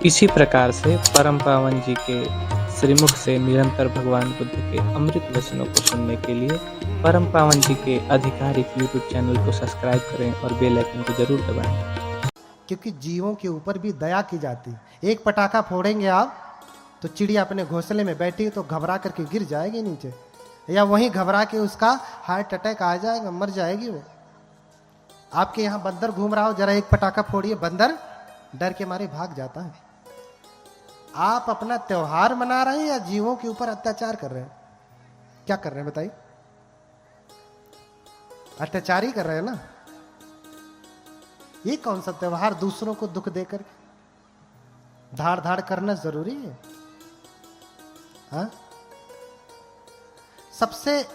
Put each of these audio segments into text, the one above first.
इसी प्रकार से परम पावन जी के श्रीमुख से निरंतर भगवान बुद्ध के अमृत वचनों को सुनने के लिए परम पावन जी के आधिकारिक यूट्यूब चैनल को सब्सक्राइब करें और बेल आइकन को जरूर दबाएं। क्योंकि जीवों के ऊपर भी दया की जाती है। एक पटाखा फोड़ेंगे आप तो चिड़िया अपने घोंसले में बैठी तो घबरा करके गिर जाएगी नीचे, या वहीं घबरा के उसका हार्ट अटैक आ जाएगा, मर जाएगी वो। आपके यहाँ बंदर घूम रहा हो, जरा एक पटाखा फोड़िए, बंदर डर के मारे भाग जाता है। आप अपना त्योहार मना रहे हैं या जीवों के ऊपर अत्याचार कर रहे हैं? क्या कर रहे हैं बताइए? अत्याचार ही कर रहे हैं ना। ये कौन सा त्योहार दूसरों को दुख देकर धाड़ धाड़ करना जरूरी है? हाँ? सबसे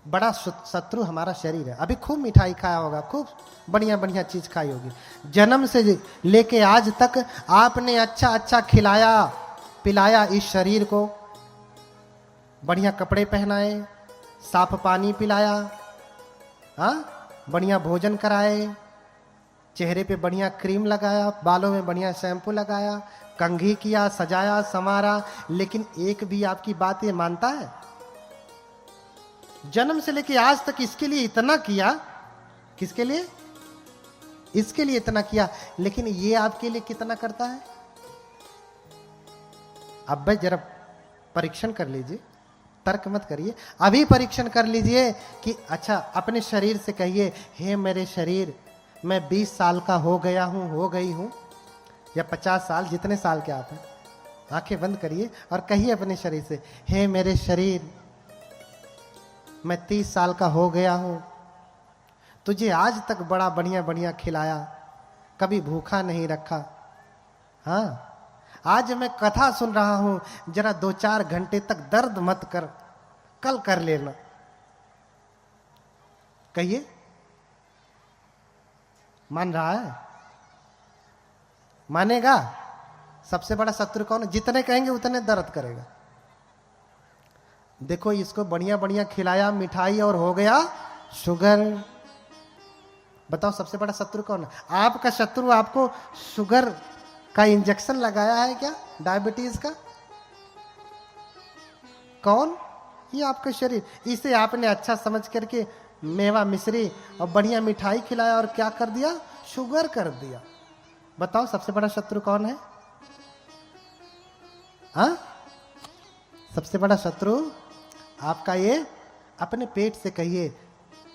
बड़ा शत्रु हमारा शरीर है। अभी खूब मिठाई खाया होगा, खूब बढ़िया बढ़िया चीज खाई होगी। जन्म से लेके आज तक आपने अच्छा अच्छा खिलाया पिलाया इस शरीर को, बढ़िया कपड़े पहनाए, साफ पानी पिलाया, हाँ, बढ़िया भोजन कराए, चेहरे पे बढ़िया क्रीम लगाया, बालों में बढ़िया शैम्पू लगाया, कंघी किया, सजाया संवारा, लेकिन एक भी आपकी बात ये मानता है? जन्म से लेके आज तक इसके लिए इतना किया, किसके लिए? इसके लिए इतना किया, लेकिन ये आपके लिए कितना करता है? अब भाई जरा परीक्षण कर लीजिए, तर्क मत करिए, अभी परीक्षण कर लीजिए कि अच्छा अपने शरीर से कहिए, हे मेरे शरीर, मैं 20 साल का हो गया हूं, हो गई हूं, या 50 साल, जितने साल के आप हैं, आंखें बंद करिए और कहिए अपने शरीर से, हे मेरे शरीर, मैं 30 साल का हो गया हूं, तुझे आज तक बड़ा बढ़िया बढ़िया खिलाया, कभी भूखा नहीं रखा। हाँ, आज मैं कथा सुन रहा हूं, जरा 2-4 घंटे तक दर्द मत कर, कल कर लेना। कहिए, मान रहा है? मानेगा? सबसे बड़ा शत्रु कौन है? जितने कहेंगे उतने दर्द करेगा। देखो, इसको बढ़िया बढ़िया खिलाया, मिठाई, और हो गया शुगर। बताओ सबसे बड़ा शत्रु कौन है? आपका शत्रु आपको शुगर का इंजेक्शन लगाया है क्या? डायबिटीज का? कौन? ये आपका शरीर। इसे आपने अच्छा समझ करके मेवा मिश्री और बढ़िया मिठाई खिलाया और क्या कर दिया? शुगर कर दिया। बताओ सबसे बड़ा शत्रु कौन है? हाँ, सबसे बड़ा शत्रु आपका ये अपने पेट से कहिए,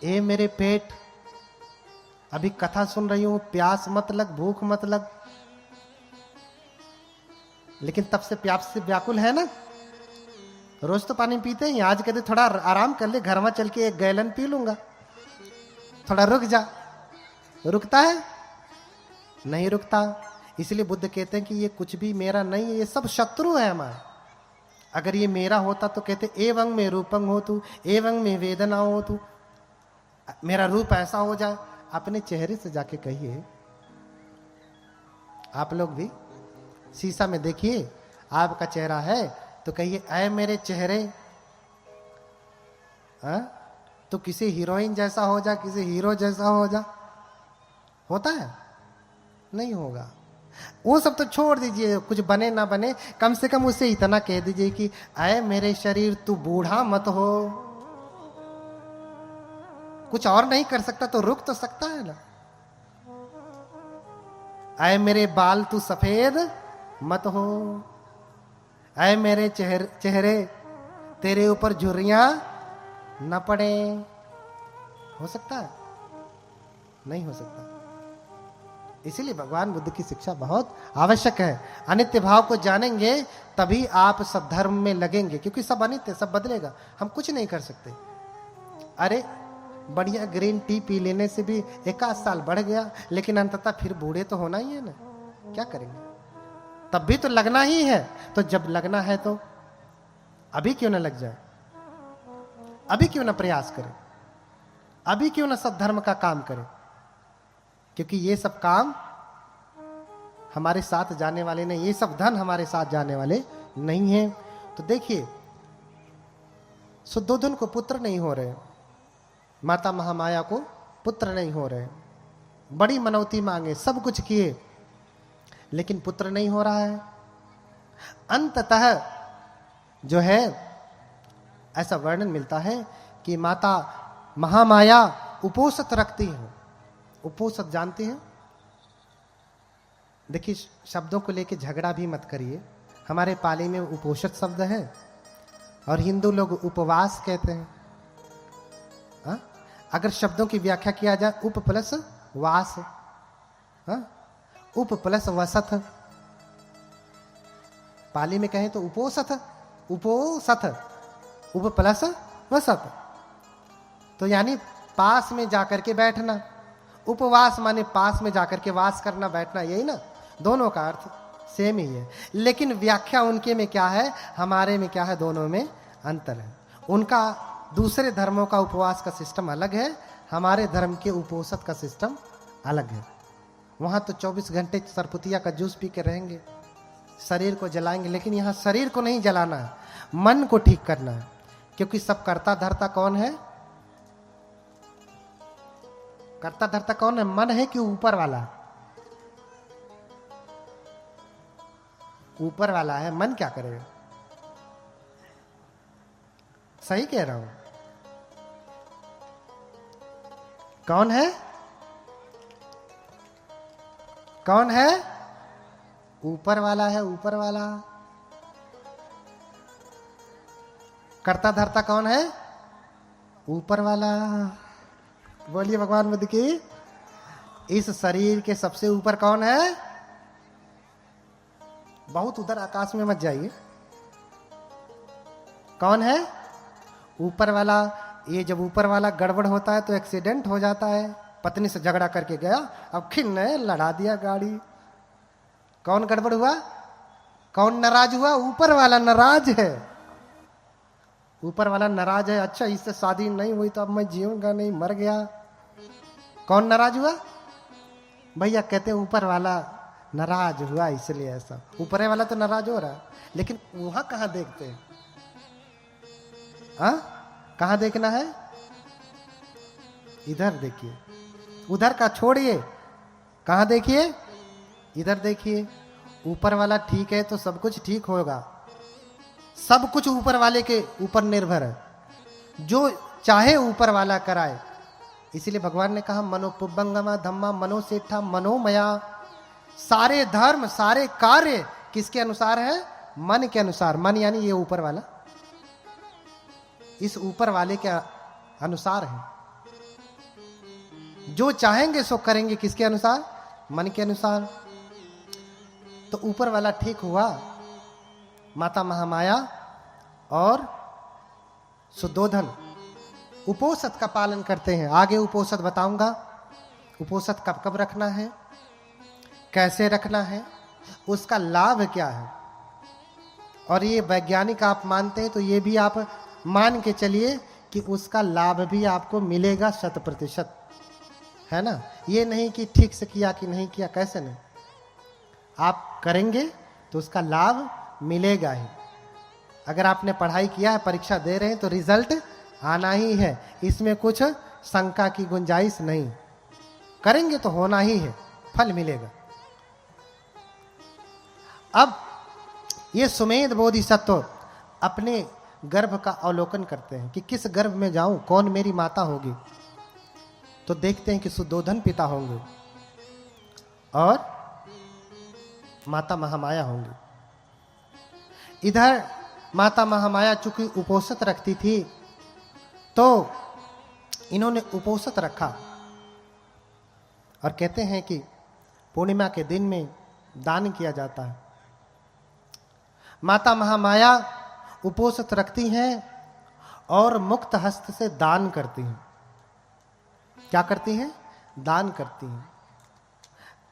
ए मेरे पेट, अभी कथा सुन रही हूं, प्यास मत लग, भूख मत लग। लेकिन तब से प्यास से व्याकुल है ना। रोज तो पानी पीते हैं, आज कहते थोड़ा आराम कर ले, घर में चल के 1 गैलन पी लूंगा, थोड़ा रुक जा। रुकता है? नहीं रुकता। इसलिए बुद्ध कहते हैं कि ये कुछ भी मेरा नहीं है, ये सब शत्रु है हमारे। अगर ये मेरा होता तो कहते एवं में रूपं हो तू, एवं में वेदना हो तू, मेरा रूप ऐसा हो जाए। अपने चेहरे से जाके कहिए, आप लोग भी शीशा में देखिए, आपका चेहरा है तो कहिए, ऐ मेरे चेहरे, तो किसी हीरोइन जैसा हो जा, किसी हीरो जैसा हो जा। होता है? नहीं होगा। वो सब तो छोड़ दीजिए, कुछ बने ना बने, कम से कम उसे इतना कह दीजिए कि ऐ मेरे शरीर, तू बूढ़ा मत हो। कुछ और नहीं कर सकता तो रुक तो सकता है ना। ऐ मेरे बाल, तू सफेद मत हो। ऐ मेरे चेहरे, तेरे ऊपर झुर्रियां न पड़े। हो सकता है? नहीं हो सकता। इसीलिए भगवान बुद्ध की शिक्षा बहुत आवश्यक है। अनित्य भाव को जानेंगे तभी आप सद्धर्म में लगेंगे, क्योंकि सब अनित्य, सब बदलेगा, हम कुछ नहीं कर सकते। अरे बढ़िया ग्रीन टी पी लेने से भी 1 साल बढ़ गया, लेकिन अंततः फिर बूढ़े तो होना ही है ना। क्या करेंगे? तब भी तो लगना ही है। तो जब लगना है तो अभी क्यों ना लग जाए? अभी क्यों ना प्रयास करें? अभी क्यों ना सद्धर्म का काम करें? क्योंकि ये सब काम हमारे साथ जाने वाले नहीं, ये सब धन हमारे साथ जाने वाले नहीं है। तो देखिए, शुद्धोधन को पुत्र नहीं हो रहे, माता महामाया को पुत्र नहीं हो रहे, बड़ी मनौती मांगे, सब कुछ किए, लेकिन पुत्र नहीं हो रहा है। अंततः जो है ऐसा वर्णन मिलता है कि माता महामाया उपोषित रखती है। उपोषित जानते हैं? देखिए, शब्दों को लेके झगड़ा भी मत करिए। हमारे पाली में उपोषित शब्द है और हिंदू लोग उपवास कहते हैं। हा? अगर शब्दों की व्याख्या किया जाए, उप प्लस वास, हा? उप प्लस वसत, पाली में कहें तो उपोषित, उपोषित, उप प्लस वसत, तो यानी पास में जाकर के बैठना। उपवास माने पास में जाकर के वास करना, बैठना, यही ना, दोनों का अर्थ सेम ही है। लेकिन व्याख्या उनके में क्या है, हमारे में क्या है, दोनों में अंतर है। उनका दूसरे धर्मों का उपवास का सिस्टम अलग है, हमारे धर्म के उपोषित का सिस्टम अलग है। वहां तो 24 घंटे सरपुतिया का जूस पी के रहेंगे, शरीर को जलाएंगे, लेकिन यहाँ शरीर को नहीं जलाना है, मन को ठीक करना है। क्योंकि सब करता धरता कौन है? करता धरता कौन है? मन है कि ऊपर वाला? ऊपर वाला है। मन क्या करेगा? सही कह रहा हूं? कौन है? कौन है? ऊपर वाला है, ऊपर वाला। करता धरता कौन है? ऊपर वाला। बोलिए भगवान बुद्ध की। इस शरीर के सबसे ऊपर कौन है? बहुत उधर आकाश में मत जाइए। कौन है? ऊपर वाला। ये जब ऊपर वाला गड़बड़ होता है तो एक्सीडेंट हो जाता है। पत्नी से झगड़ा करके गया, अब खिन ने लड़ा दिया गाड़ी। कौन गड़बड़ हुआ? कौन नाराज हुआ? ऊपर वाला नाराज है। ऊपर वाला नाराज है, अच्छा इससे शादी नहीं हुई तो अब मैं जीऊंगा नहीं, मर गया। कौन नाराज हुआ? भैया कहते ऊपर वाला नाराज हुआ, इसलिए ऐसा। ऊपर वाला तो नाराज हो रहा है, लेकिन वहां कहां देखते हैं? कहां देखना है? इधर देखिए। उधर का छोड़िए, कहां देखिए? इधर देखिए। ऊपर वाला ठीक है तो सब कुछ ठीक होगा। सब कुछ ऊपर वाले के ऊपर निर्भर है। जो चाहे ऊपर वाला कराए। इसीलिए भगवान ने कहा मनोपुबंगमा धम्मा मनोसेठा मनोमया। सारे धर्म, सारे कार्य किसके अनुसार है? मन के अनुसार। मन यानी ये ऊपर वाला, इस ऊपर वाले के अनुसार है। जो चाहेंगे सो करेंगे, किसके अनुसार? मन के अनुसार। तो ऊपर वाला ठीक हुआ। माता महामाया और सुद्धोधन उपोषित का पालन करते हैं। आगे उपोषित बताऊंगा। उपोषित कब कब रखना है, कैसे रखना है, उसका लाभ क्या है। और ये वैज्ञानिक आप मानते हैं तो ये भी आप मान के चलिए कि उसका लाभ भी आपको मिलेगा 100%, है ना। ये नहीं कि ठीक से किया कि नहीं किया, कैसे नहीं। आप करेंगे तो उसका लाभ मिलेगा ही। अगर आपने पढ़ाई किया है, परीक्षा दे रहे हैं तो रिजल्ट आना ही है। इसमें कुछ शंका की गुंजाइश नहीं। करेंगे तो होना ही है, फल मिलेगा। अब ये सुमेध बोधिसत्व अपने गर्भ का अवलोकन करते हैं कि किस गर्भ में जाऊं, कौन मेरी माता होगी। तो देखते हैं कि सुद्धोधन पिता होंगे और माता महामाया होंगी। इधर माता महामाया चूंकि उपोषित रखती थी तो इन्होंने उपोषित रखा। और कहते हैं कि पूर्णिमा के दिन में दान किया जाता है। माता महामाया उपोषित रखती हैं और मुक्त हस्त से दान करती हैं। क्या करती हैं? दान करती हैं।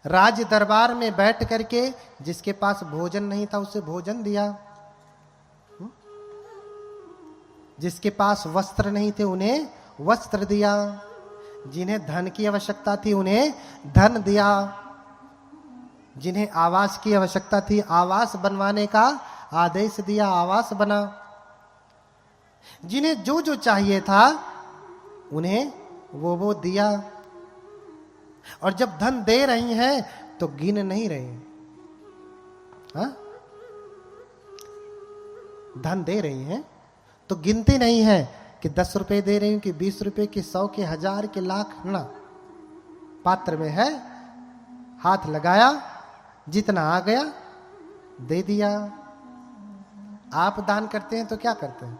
राज दरबार में बैठ करके जिसके पास भोजन नहीं था उसे भोजन दिया, जिसके पास वस्त्र नहीं थे उन्हें वस्त्र दिया, जिन्हें धन की आवश्यकता थी उन्हें धन दिया, जिन्हें आवास की आवश्यकता थी आवास बनवाने का आदेश दिया, आवास बना। जिन्हें जो जो चाहिए था उन्हें वो दिया। और जब धन दे रही हैं तो गिन नहीं रहे, हाँ? धन दे रही हैं तो गिनती नहीं है कि 10 रुपए दे रही हूं कि 20 रुपए कि 100 के 1000 के लाख ना। पात्र में है, हाथ लगाया, जितना आ गया दे दिया। आप दान करते हैं तो क्या करते हैं?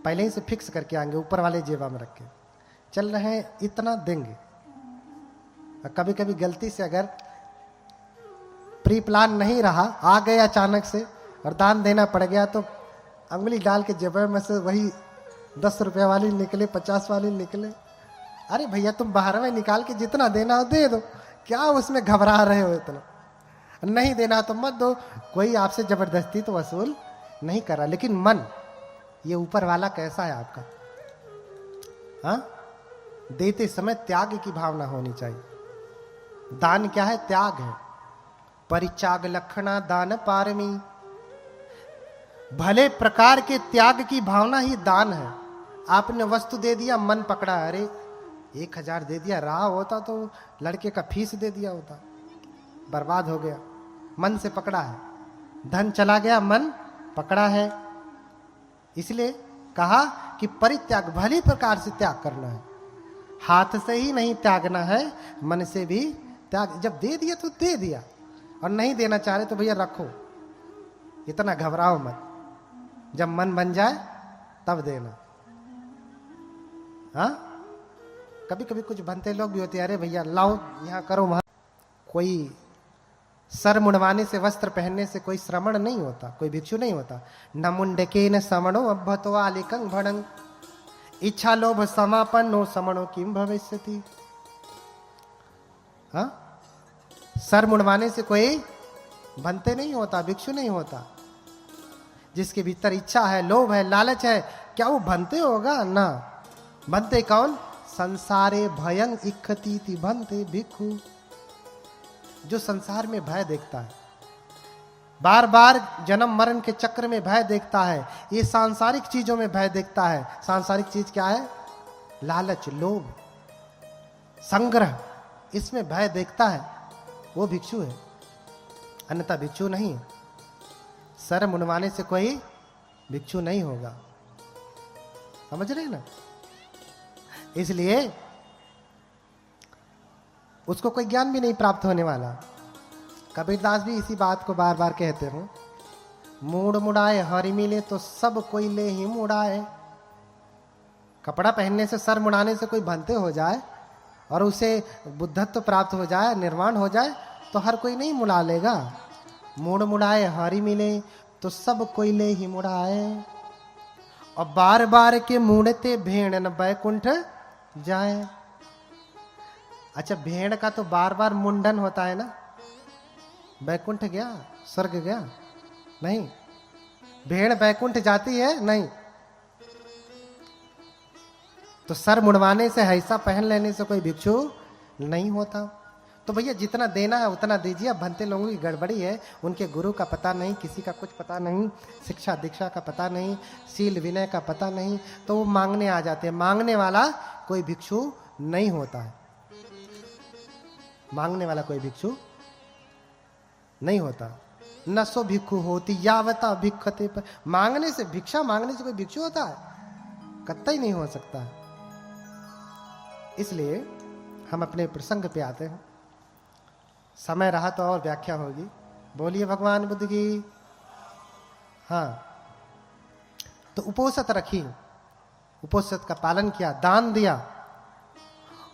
पहले ही से फिक्स करके आएंगे, ऊपर वाले जेबा में रख के चल रहे हैं, इतना देंगे। कभी कभी गलती से अगर प्री प्लान नहीं रहा, आ गए अचानक से और दान देना पड़ गया, तो अंगुली डाल के जेब में से वही 10 रुपये वाली निकले, 50 वाली निकले। अरे भैया तुम 12वें निकाल के जितना देना हो दे दो, क्या उसमें घबरा रहे हो इतना? नहीं देना तो मत दो, कोई आपसे जबरदस्ती तो वसूल नहीं कर रहा। लेकिन मन, ये ऊपर वाला कैसा है आपका? हाँ, देते समय त्याग की भावना होनी चाहिए। दान क्या है? त्याग है। परित्याग लक्षणा दान पारमी। भले प्रकार के त्याग की भावना ही दान है। आपने वस्तु दे दिया, मन पकड़ा, अरे 1000 दे दिया, रहा होता तो लड़के का फीस दे दिया होता, बर्बाद हो गया। मन से पकड़ा है, धन चला गया, मन पकड़ा है। इसलिए कहा कि परित्याग, भली प्रकार से त्याग करना है। हाथ से ही नहीं त्यागना है, मन से भी त्याग। जब दे दिया तो दे दिया, और नहीं देना चाह रहे तो भैया रखो, इतना घबराओ मत। जब मन बन जाए तब देना। हाँ, कभी कभी कुछ बनते लोग भी होते हैं, अरे भैया लाओ, यहाँ करो, वहां। कोई सर मुंडवाने से, वस्त्र पहनने से कोई श्रमण नहीं होता, कोई भिक्षु नहीं होता। न मुंडके न समणो अभ्यतो आलिकं भणं, इच्छा लोभ समापन्नो समणो किम भविष्यति। हाँ, सर मुंडवाने से कोई बनते नहीं होता, भिक्षु नहीं होता। जिसके भीतर इच्छा है, लोभ है, लालच है, क्या वो बनते होगा? ना। बनते कौन? संसारे भयं इच्छति बनते भिक्षु। जो संसार में भय देखता है, बार बार जन्म मरण के चक्र में भय देखता है, ये सांसारिक चीजों में भय देखता है। सांसारिक चीज क्या है? लालच, लोभ, संग्रह, इसमें भय देखता है, वो भिक्षु है, अन्यथा भिक्षु नहीं। सर मुंडवाने से कोई भिक्षु नहीं होगा, समझ रहे ना? इसलिए उसको कोई ज्ञान भी नहीं प्राप्त होने वाला। कबीरदास भी इसी बात को बार बार कहते हैं, मूड मुड़ाए हरि मिले तो सब कोई ले ही मुड़ाए। कपड़ा पहनने से, सर मुड़ाने से कोई भंते हो जाए और उसे बुद्धत्व प्राप्त हो जाए, निर्वाण हो जाए, तो हर कोई नहीं मुड़ा लेगा। मूड मुड़ाए हरि मिले तो सब कोई ले ही मुड़ाए। और बार बार के मुड़ते भेड़ न बैकुंठ जाए। अच्छा, भेड़ का तो बार बार मुंडन होता है ना, बैकुंठ गया, स्वर्ग गया? नहीं। भेड़ बैकुंठ जाती है? नहीं। तो सर मुड़वाने से, ऐसा पहन लेने से कोई भिक्षु नहीं होता। तो भैया जितना देना है उतना दीजिए। अब भंते लोगों की गड़बड़ी है, उनके गुरु का पता नहीं, किसी का कुछ पता नहीं, शिक्षा दीक्षा का पता नहीं, शील विनय का पता नहीं, तो वो मांगने आ जाते हैं। मांगने वाला कोई भिक्षु नहीं होता है, मांगने वाला कोई भिक्षु नहीं होता। न सो भिक्षु होती यावता भिक्षते पर। मांगने से, भिक्षा मांगने से कोई भिक्षु होता है? कतई नहीं हो सकता। इसलिए हम अपने प्रसंग पे आते हैं। समय रहा तो और व्याख्या होगी। बोलिए भगवान बुद्ध की। हाँ, तो उपोषित रखी, उपोषित का पालन किया, दान दिया,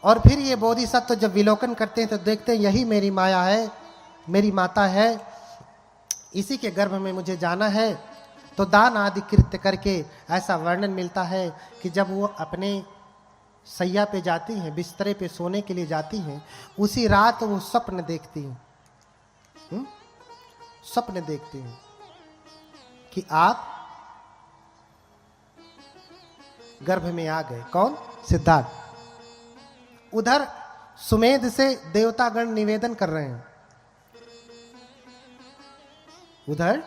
और फिर ये बोधिसत्व जब विलोकन करते हैं तो देखते हैं यही मेरी माया है, मेरी माता है, इसी के गर्भ में मुझे जाना है। तो दान आदि कृत्य करके ऐसा वर्णन मिलता है कि जब वो अपने सैया पे जाती हैं, बिस्तरे पे सोने के लिए जाती हैं, उसी रात वो स्वप्न देखती हैं। स्वप्न देखती हैं कि आप गर्भ में आ गए। कौन? सिद्धार्थ। उधर सुमेध से देवतागण निवेदन कर रहे हैं, उधर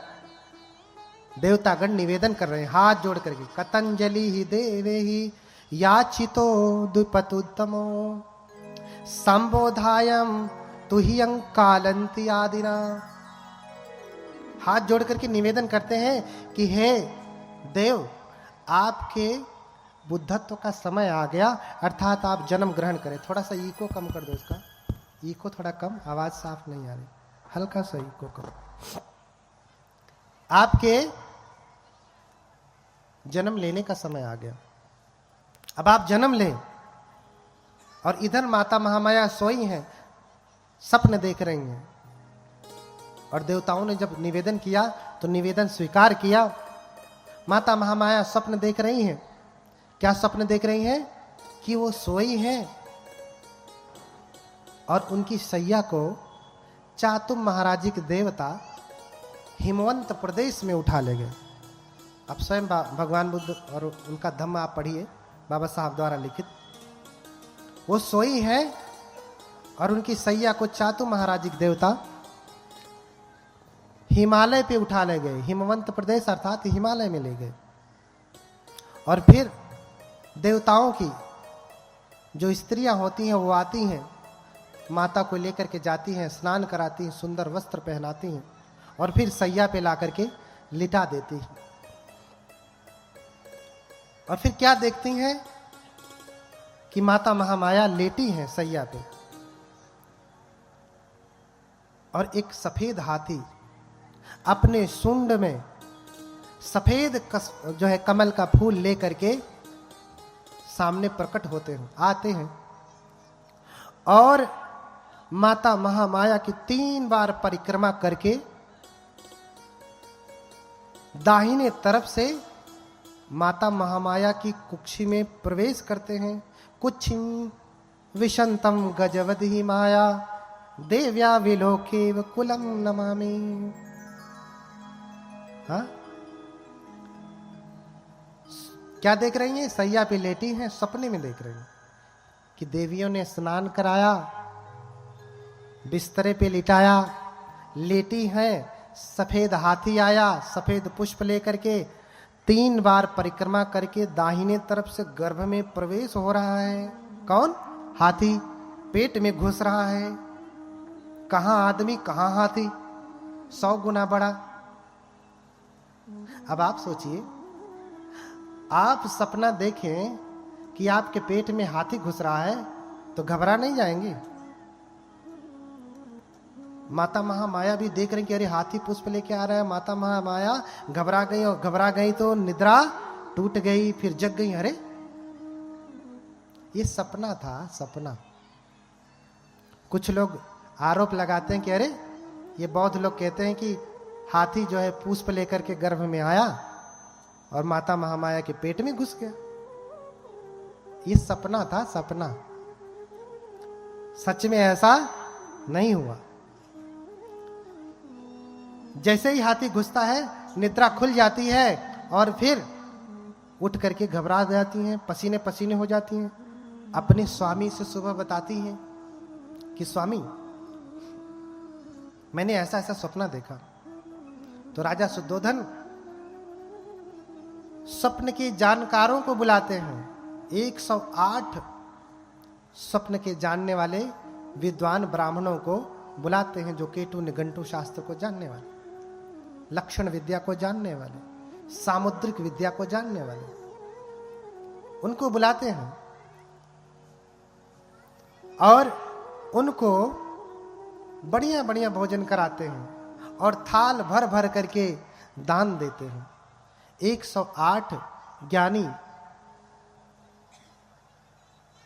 देवतागण निवेदन कर रहे हैं हाथ जोड़ करके, कतंजलि ही देवे ही याचितो द्विपतुत्तमो संबोधायम तुहियं कालंति आदिना। हाथ जोड़ करके निवेदन करते हैं कि हे देव, आपके बुद्धत्व का समय आ गया, अर्थात आप जन्म ग्रहण करें। थोड़ा सा इको कम कर दो इसका, इको थोड़ा कम, आवाज साफ नहीं आ रही, हल्का सा इको कम। आपके जन्म लेने का समय आ गया, अब आप जन्म लें। और इधर माता महामाया सोई हैं, सपन देख रही हैं। और देवताओं ने जब निवेदन किया तो निवेदन स्वीकार किया। माता महामाया स्वप्न देख रही हैं। क्या स्वप्न देख रही हैं? कि वो सोई हैं और उनकी सैया को चातुम महाराजी के देवता हिमवंत प्रदेश में उठा ले गए। अब स्वयं भगवान बुद्ध और उनका धम्म आप पढ़िए, बाबा साहब द्वारा लिखित। वो सोई है और उनकी सैया को चातु महाराजी के देवता हिमालय पे उठा ले गए। हिमवंत प्रदेश अर्थात हिमालय में ले गए। और फिर देवताओं की जो स्त्रियां होती हैं वो आती हैं, माता को लेकर के जाती हैं, स्नान कराती हैं, सुंदर वस्त्र पहनाती हैं और फिर सैया पे ला करके लिटा देती हैं। और फिर क्या देखती हैं कि माता महामाया लेटी हैं सैया पे और एक सफेद हाथी अपने सूंड में सफेद जो है कमल का फूल लेकर के सामने प्रकट होते हैं, आते हैं। और माता महामाया की 3 बार परिक्रमा करके दाहिने तरफ से माता महामाया की कुक्षी में प्रवेश करते हैं। कुक्षिम विशंतम गजवदहि माया देव्या विलोकेव कुलम नमामि। हाँ, क्या देख रही हैं? सैया पे लेटी हैं, सपने में देख रही हैं कि देवियों ने स्नान कराया, बिस्तरे पे लिटाया, लेटी हैं। सफेद हाथी आया, सफेद पुष्प लेकर के 3 बार परिक्रमा करके दाहिने तरफ से गर्भ में प्रवेश हो रहा है। कौन? हाथी पेट में घुस रहा है। कहां आदमी कहां हाथी, 100 गुना बड़ा। अब आप सोचिए, आप सपना देखें कि आपके पेट में हाथी घुस रहा है तो घबरा नहीं जाएंगे? माता महामाया भी देख रही कि अरे हाथी पुष्प लेके आ रहा है। माता महामाया घबरा गई और घबरा गई तो निद्रा टूट गई, फिर जग गई। अरे ये सपना था, सपना। कुछ लोग आरोप लगाते हैं कि अरे ये बौद्ध लोग कहते हैं कि हाथी जो है पुष्प लेकर के गर्भ में आया और माता महामाया के पेट में घुस गया। ये सपना था, सपना। सच में ऐसा नहीं हुआ। जैसे ही हाथी घुसता है निद्रा खुल जाती है और फिर उठ करके घबरा जाती हैं, पसीने पसीने हो जाती हैं। अपने स्वामी से सुबह बताती हैं कि स्वामी मैंने ऐसा ऐसा सपना देखा। तो राजा शुद्धोधन स्वप्न के जानकारों को बुलाते हैं। 108 स्वप्न के जानने वाले विद्वान ब्राह्मणों को बुलाते हैं, जो केतु निघंटु शास्त्र को जानने वाले, लक्षण विद्या को जानने वाले, सामुद्रिक विद्या को जानने वाले, उनको बुलाते हैं और उनको बढ़िया बढ़िया भोजन कराते हैं और थाल भर भर करके दान देते हैं। 108 ज्ञानी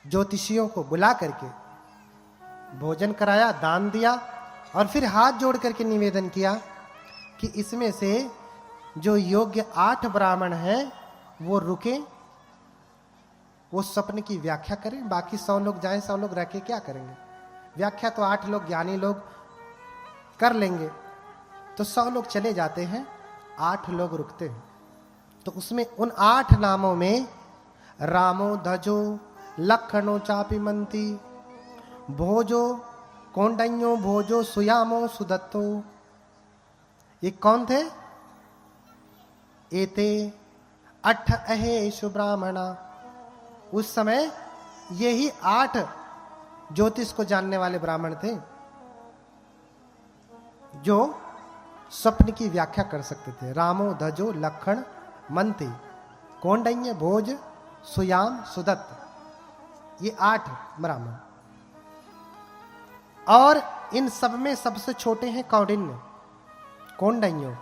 ज्योतिषियों को बुला करके भोजन कराया, दान दिया और फिर हाथ जोड़ करके निवेदन किया कि इसमें से जो योग्य 8 ब्राह्मण हैं वो रुके, वो स्वप्न की व्याख्या करें। बाकी 100 लोग जाएं, 100 लोग रह के क्या करेंगे? व्याख्या तो 8 लोग ज्ञानी लोग कर लेंगे। तो 100 लोग चले जाते हैं, 8 लोग रुकते हैं। तो उसमें उन 8 नामों में रामो धजो लखनो चापिमंती भोजो कौंडन्यो भोजो सुयामो सुदत्तो। ये कौन थे? एते 8 अहेशु ब्राह्मणा। उस समय यही 8 ज्योतिष को जानने वाले ब्राह्मण थे जो स्वप्न की व्याख्या कर सकते थे। रामो धजो लखन मंती कौंडन्य भोज सुयाम सुदत्त, ये 8 ब्राह्मण। और इन सब में सबसे छोटे हैं कौंडिन्य, कौंडन्यो,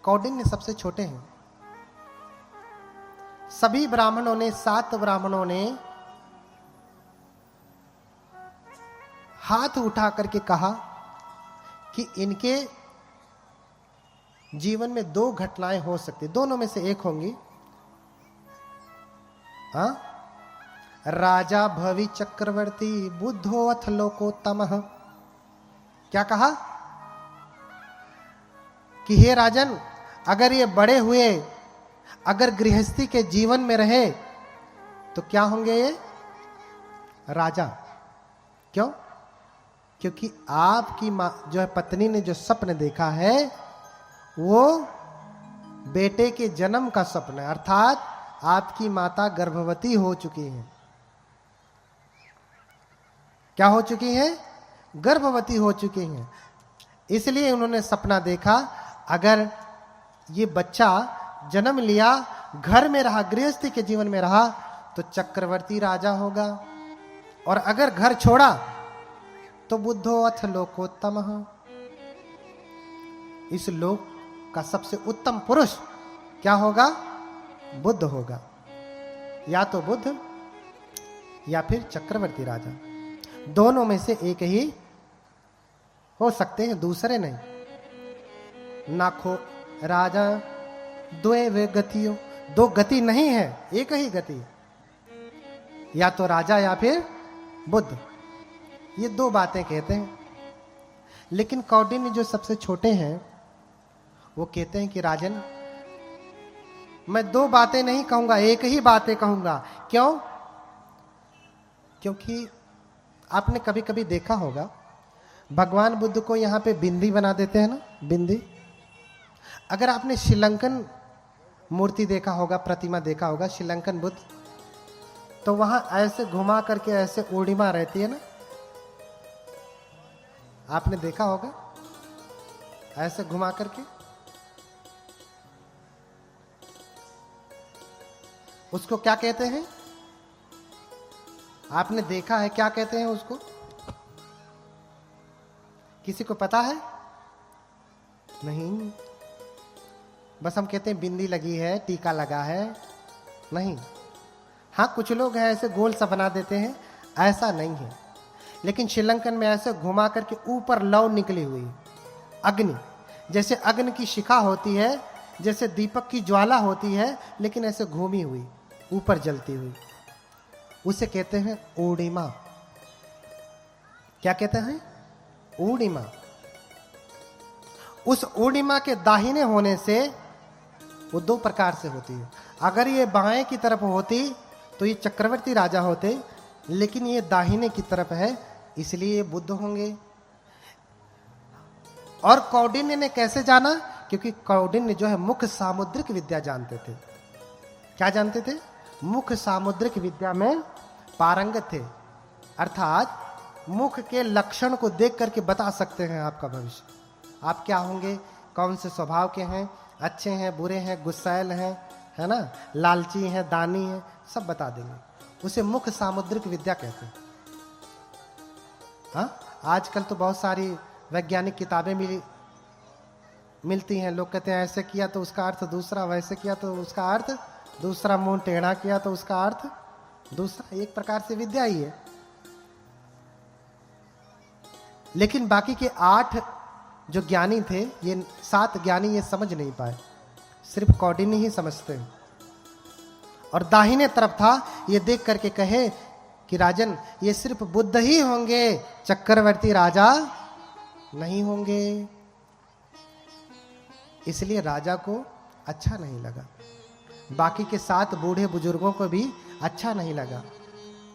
कौंडिन्य सबसे छोटे हैं। सभी ब्राह्मणों ने, 7 ब्राह्मणों ने हाथ उठा करके कहा कि इनके जीवन में 2 घटनाएं हो सकती, दोनों में से एक होंगी। राजा भवि चक्रवर्ती बुद्धो अथ लोकोत्तमः। क्या कहा कि हे राजन, अगर ये बड़े हुए, अगर गृहस्थी के जीवन में रहे तो क्या होंगे ये? राजा। क्यों? क्योंकि आपकी मां जो है पत्नी ने जो स्वप्न देखा है वो बेटे के जन्म का स्वप्न है, अर्थात आपकी माता गर्भवती हो चुकी हैं। क्या हो चुकी हैं? गर्भवती हो चुकी हैं। इसलिए उन्होंने सपना देखा, अगर ये बच्चा जन्म लिया, घर में रहा, गृहस्थी के जीवन में रहा तो चक्रवर्ती राजा होगा, और अगर घर छोड़ा तो बुद्धो अथ लोकोत्तमः, इस लोक का सबसे उत्तम पुरुष क्या होगा? बुद्ध होगा। या तो बुद्ध या फिर चक्रवर्ती राजा, दोनों में से एक ही हो सकते हैं, दूसरे नहीं। नाखो राजा द्वे वे गतियों, 2 गति नहीं है, एक ही गति, या तो राजा या फिर बुद्ध। ये 2 बातें कहते हैं। लेकिन कौंडिन्य जो सबसे छोटे हैं वो कहते हैं कि राजन, मैं 2 बातें नहीं कहूंगा, एक ही बातें कहूंगा। क्यों? क्योंकि आपने कभी कभी देखा होगा भगवान बुद्ध को यहां पे बिंदी बना देते हैं ना, बिंदी। अगर आपने श्रीलंकन मूर्ति देखा होगा, प्रतिमा देखा होगा श्रीलंकन बुद्ध, तो वहां ऐसे घुमा करके ऐसे ओडिमा रहती है ना, आपने देखा होगा ऐसे घुमा करके। उसको क्या कहते हैं? आपने देखा है, क्या कहते हैं उसको? किसी को पता है? नहीं, बस हम कहते हैं बिंदी लगी है, टीका लगा है। नहीं, हाँ कुछ लोग हैं ऐसे गोल सा बना देते हैं, ऐसा नहीं है। लेकिन श्रीलंकन में ऐसे घुमा करके ऊपर लौ निकली हुई अग्नि, जैसे अग्नि की शिखा होती है, जैसे दीपक की ज्वाला होती है, लेकिन ऐसे घूमी हुई ऊपर जलती हुई, उसे कहते हैं ओडिमा। क्या कहते हैं? ओडिमा। उस ओडिमा के दाहिने होने से वो 2 प्रकार से होती है। अगर ये बाएं की तरफ होती तो ये चक्रवर्ती राजा होते, लेकिन ये दाहिने की तरफ है, इसलिए ये बुद्ध होंगे। और कौंडिन्य ने कैसे जाना? क्योंकि कौंडिन्य जो है मुख्य सामुद्रिक विद्या जानते थे। क्या जानते थे? मुख्य सामुद्रिक विद्या में पारंगत थे, अर्थात मुख के लक्षण को देख करके बता सकते हैं आपका भविष्य, आप क्या होंगे, कौन से स्वभाव के हैं, अच्छे हैं, बुरे हैं, गुस्सैल हैं, है ना, लालची हैं, दानी हैं, सब बता देंगे। उसे मुख्य सामुद्रिक विद्या कहते हैं। हाँ, आजकल तो बहुत सारी वैज्ञानिक किताबें मिलती हैं। लोग कहते हैं ऐसे किया तो उसका अर्थ दूसरा, वैसे किया तो उसका अर्थ दूसरा, मुंह टेढ़ा किया तो उसका अर्थ दूसरा। एक प्रकार से विद्या ही है। लेकिन बाकी के 8 जो ज्ञानी थे, ये 7 ज्ञानी ये समझ नहीं पाए, सिर्फ कौंडिन्य ही समझते हैं। और दाहिने तरफ था, ये देख करके कहे कि राजन, ये सिर्फ बुद्ध ही होंगे, चक्रवर्ती राजा नहीं होंगे। इसलिए राजा को अच्छा नहीं लगा, बाकी के 7 बूढ़े बुजुर्गों को भी अच्छा नहीं लगा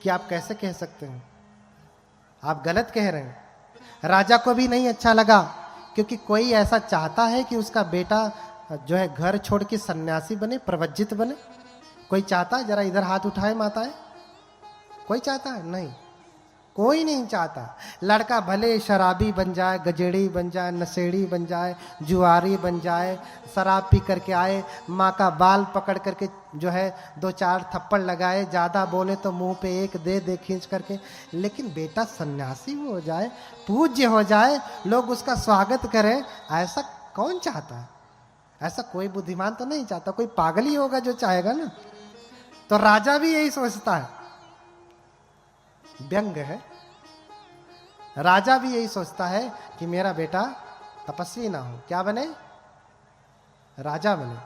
कि आप कैसे कह सकते हैं, आप गलत कह रहे हैं। राजा को भी नहीं अच्छा लगा, क्योंकि कोई ऐसा चाहता है कि उसका बेटा जो है घर छोड़ के सन्यासी बने, प्रवज्जित बने? कोई चाहता है? जरा इधर हाथ उठाए माताएं, कोई चाहता है? नहीं। कोई नहीं चाहता। लड़का भले शराबी बन जाए, गजेड़ी बन जाए, नशेड़ी बन जाए, जुआरी बन जाए, शराब पी करके आए, माँ का बाल पकड़ करके जो है 2-4 थप्पड़ लगाए, ज़्यादा बोले तो मुंह पे एक दे दे खींच करके, लेकिन बेटा सन्यासी हो जाए, पूज्य हो जाए, लोग उसका स्वागत करें, ऐसा कौन चाहता है? ऐसा कोई बुद्धिमान तो नहीं चाहता, कोई पागल ही होगा जो चाहेगा ना। तो राजा भी यही सोचता है, व्यंग है। राजा भी यही सोचता है कि मेरा बेटा तपस्वी ना हो, क्या बने? राजा बने।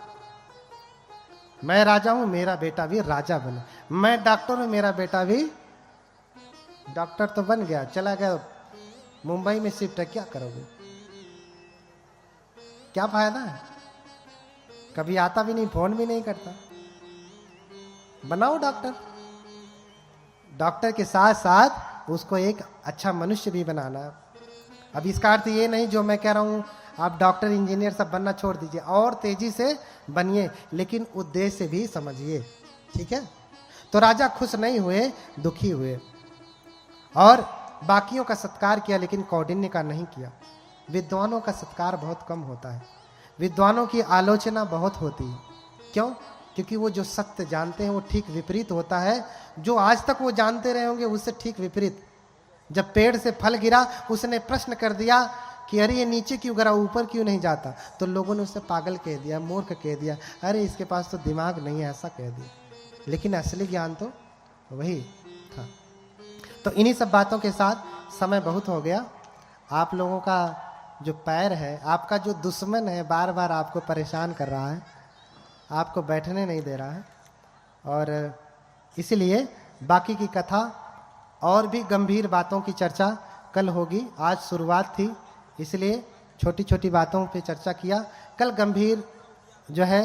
मैं राजा हूं, मेरा बेटा भी राजा बने। मैं डॉक्टर हूं, मेरा बेटा भी डॉक्टर तो बन गया, चला गया मुंबई में शिफ्ट है, क्या करोगे? क्या फायदा है? कभी आता भी नहीं, फोन भी नहीं करता। बनाओ डॉक्टर। डॉक्टर के साथ साथ उसको एक अच्छा मनुष्य भी बनाना है। अब इसका अर्थ ये नहीं जो मैं कह रहा हूं आप डॉक्टर इंजीनियर सब बनना छोड़ दीजिए, और तेजी से बनिए, लेकिन उद्देश्य भी समझिए, ठीक है? तो राजा खुश नहीं हुए, दुखी हुए, और बाकियों का सत्कार किया लेकिन कौंडिन्य का नहीं किया। विद्वानों का सत्कार बहुत कम होता है, विद्वानों की आलोचना बहुत होती है। क्यों? क्योंकि वो जो सत्य जानते हैं वो ठीक विपरीत होता है, जो आज तक वो जानते रहे होंगे उससे ठीक विपरीत। जब पेड़ से फल गिरा, उसने प्रश्न कर दिया कि अरे ये नीचे क्यों गिरा, ऊपर क्यों नहीं जाता? तो लोगों ने उसे पागल कह दिया, मूर्ख कह दिया, अरे इसके पास तो दिमाग नहीं है, ऐसा कह दिया। लेकिन असली ज्ञान तो वही था। तो इन्हीं सब बातों के साथ समय बहुत हो गया। आप लोगों का जो पैर है, आपका जो दुश्मन है, बार बार आपको परेशान कर रहा है, आपको बैठने नहीं दे रहा है, और इसलिए बाकी की कथा और भी गंभीर बातों की चर्चा कल होगी। आज शुरुआत थी, इसलिए छोटी छोटी बातों पे चर्चा किया। कल गंभीर जो है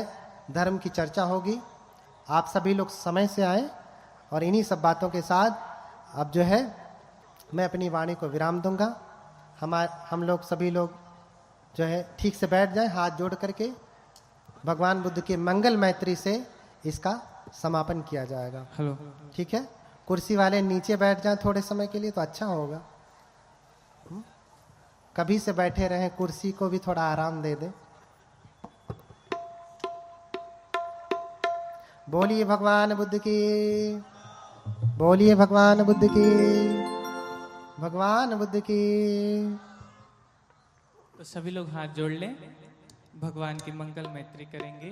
धर्म की चर्चा होगी। आप सभी लोग समय से आए, और इन्हीं सब बातों के साथ अब जो है मैं अपनी वाणी को विराम दूंगा। हम लोग सभी लोग जो है ठीक से बैठ जाएं, हाथ जोड़ करके भगवान बुद्ध के मंगल मैत्री से इसका समापन किया जाएगा। हेलो। ठीक है? कुर्सी वाले नीचे बैठ जाएं थोड़े समय के लिए तो अच्छा होगा। कभी से बैठे रहें, कुर्सी को भी थोड़ा आराम दे दें। बोलिए भगवान बुद्ध की, बोलिए भगवान बुद्ध की, भगवान बुद्ध की। तो सभी लोग हाथ जोड़ लें, भगवान की मंगल मैत्री करेंगे।